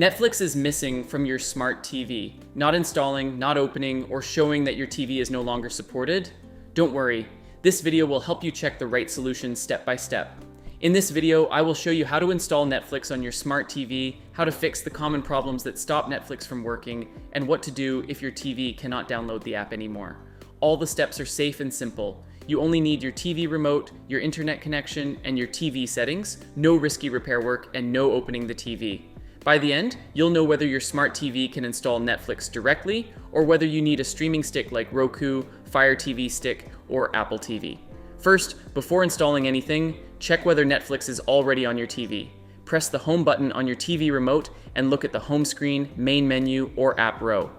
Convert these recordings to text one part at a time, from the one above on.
Netflix is missing from your smart TV, not installing, not opening, or showing that your TV is no longer supported. Don't worry, this video will help you check the right solution step by step. In this video, I will show you how to install Netflix on your smart TV, how to fix the common problems that stop Netflix from working, and what to do if your TV cannot download the app anymore. All the steps are safe and simple. You only need your TV remote, your internet connection, and your TV settings, no risky repair work, and no opening the TV. By the end, you'll know whether your smart TV can install Netflix directly, or whether you need a streaming stick like Roku, Fire TV Stick, or Apple TV. First, before installing anything, check whether Netflix is already on your TV. Press the home button on your TV remote and look at the home screen, main menu, or app row.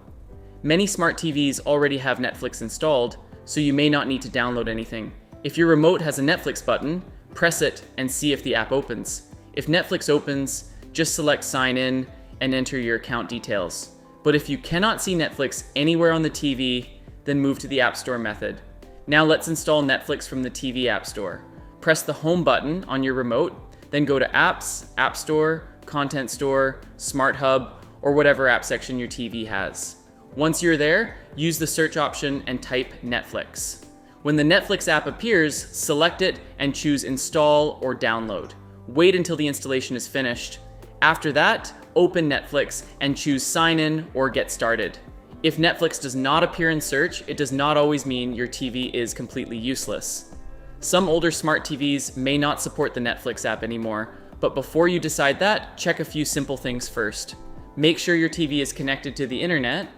Many smart TVs already have Netflix installed, so you may not need to download anything. If your remote has a Netflix button, press it and see if the app opens. If Netflix opens, just select sign in and enter your account details. But if you cannot see Netflix anywhere on the TV, then move to the App Store method. Now let's install Netflix from the TV App Store. Press the home button on your remote, then go to Apps, App Store, Content Store, Smart Hub, or whatever app section your TV has. Once you're there, use the search option and type Netflix. When the Netflix app appears, select it and choose Install or Download. Wait until the installation is finished. After that, open Netflix and choose Sign In or Get Started. If Netflix does not appear in search, it does not always mean your TV is completely useless. Some older smart TVs may not support the Netflix app anymore, but before you decide that, check a few simple things first. Make sure your TV is connected to the internet.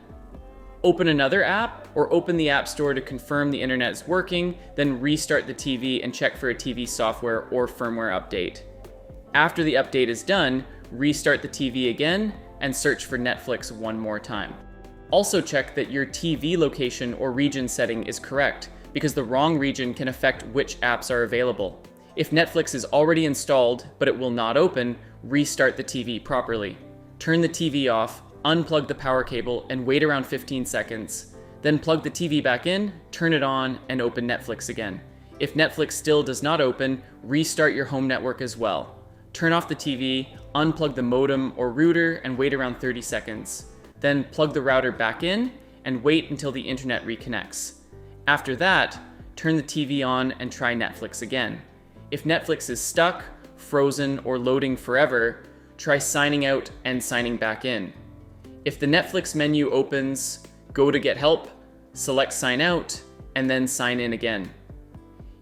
Open another app or open the App Store to confirm the internet is working, then restart the TV and check for a TV software or firmware update. After the update is done, restart the TV again and search for Netflix one more time. Also check that your TV location or region setting is correct, because the wrong region can affect which apps are available. If Netflix is already installed but it will not open, restart the TV properly. Turn the TV off, unplug the power cable, and wait around 15 seconds. Then plug the TV back in, turn it on, and open Netflix again. If Netflix still does not open, restart your home network as well. Turn off the TV, unplug the modem or router, and wait around 30 seconds. Then plug the router back in and wait until the internet reconnects. After that, turn the TV on and try Netflix again. If Netflix is stuck, frozen, or loading forever, try signing out and signing back in. If the Netflix menu opens, go to Get Help, select Sign Out, and then sign in again.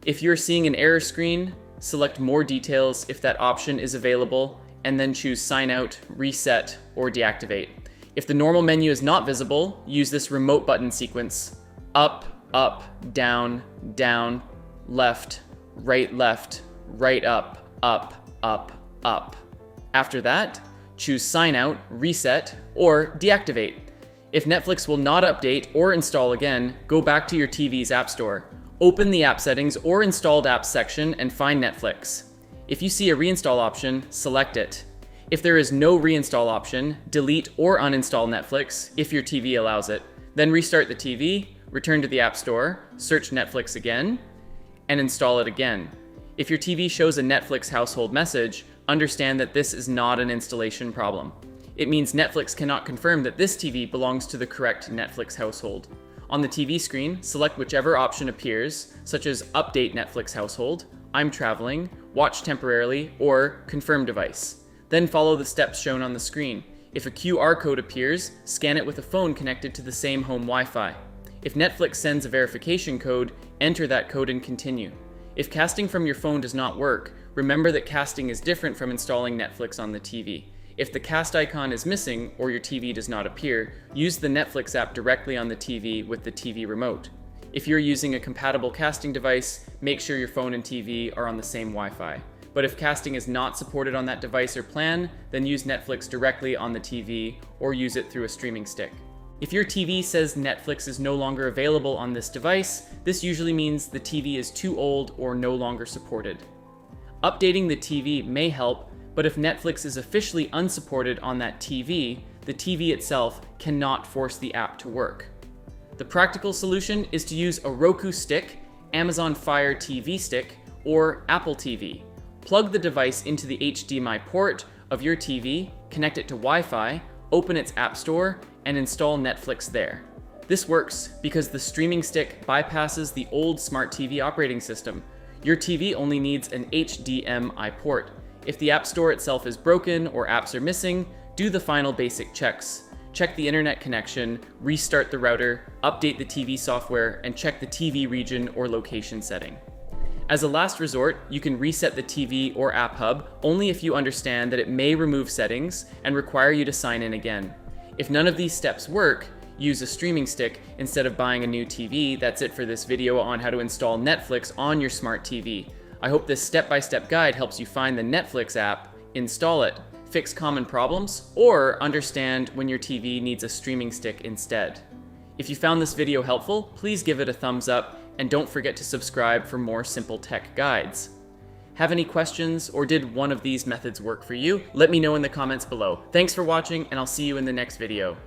If you're seeing an error screen, select More Details if that option is available, and then choose Sign Out, Reset, or Deactivate. If the normal menu is not visible, use this remote button sequence: up, up, down, down, left, right, up, up, up. After that, choose Sign Out, Reset, or Deactivate. If Netflix will not update or install again, go back to your TV's App Store. Open the App Settings or Installed Apps section and find Netflix. If you see a reinstall option, select it. If there is no reinstall option, delete or uninstall Netflix if your TV allows it. Then restart the TV, return to the App Store, search Netflix again, and install it again. If your TV shows a Netflix household message, understand that this is not an installation problem. It means Netflix cannot confirm that this TV belongs to the correct Netflix household. On the TV screen, select whichever option appears, such as Update Netflix Household, I'm Traveling, Watch Temporarily, or Confirm Device. Then follow the steps shown on the screen. If a QR code appears, scan it with a phone connected to the same home Wi-Fi. If Netflix sends a verification code, enter that code and continue. If casting from your phone does not work, remember that casting is different from installing Netflix on the TV. If the cast icon is missing or your TV does not appear, use the Netflix app directly on the TV with the TV remote. If you're using a compatible casting device, make sure your phone and TV are on the same Wi-Fi. But if casting is not supported on that device or plan, then use Netflix directly on the TV or use it through a streaming stick. If your TV says Netflix is no longer available on this device, this usually means the TV is too old or no longer supported. Updating the TV may help, but if Netflix is officially unsupported on that TV, the TV itself cannot force the app to work. The practical solution is to use a Roku stick, Amazon Fire TV stick, or Apple TV. Plug the device into the HDMI port, of your TV, connect it to Wi-Fi, open its App Store, and install Netflix there. This works because the streaming stick bypasses the old smart TV operating system. Your TV only needs an HDMI port. If the App Store itself is broken or apps are missing, do the final basic checks. Check the internet connection, restart the router, update the TV software, and check the TV region or location setting. As a last resort, you can reset the TV or App Hub only if you understand that it may remove settings and require you to sign in again. If none of these steps work, use a streaming stick instead of buying a new TV. That's it for this video on how to install Netflix on your smart TV. I hope this step-by-step guide helps you find the Netflix app, install it, fix common problems, or understand when your TV needs a streaming stick instead. If you found this video helpful, please give it a thumbs up and don't forget to subscribe for more simple tech guides. Have any questions or did one of these methods work for you? Let me know in the comments below. Thanks for watching and I'll see you in the next video.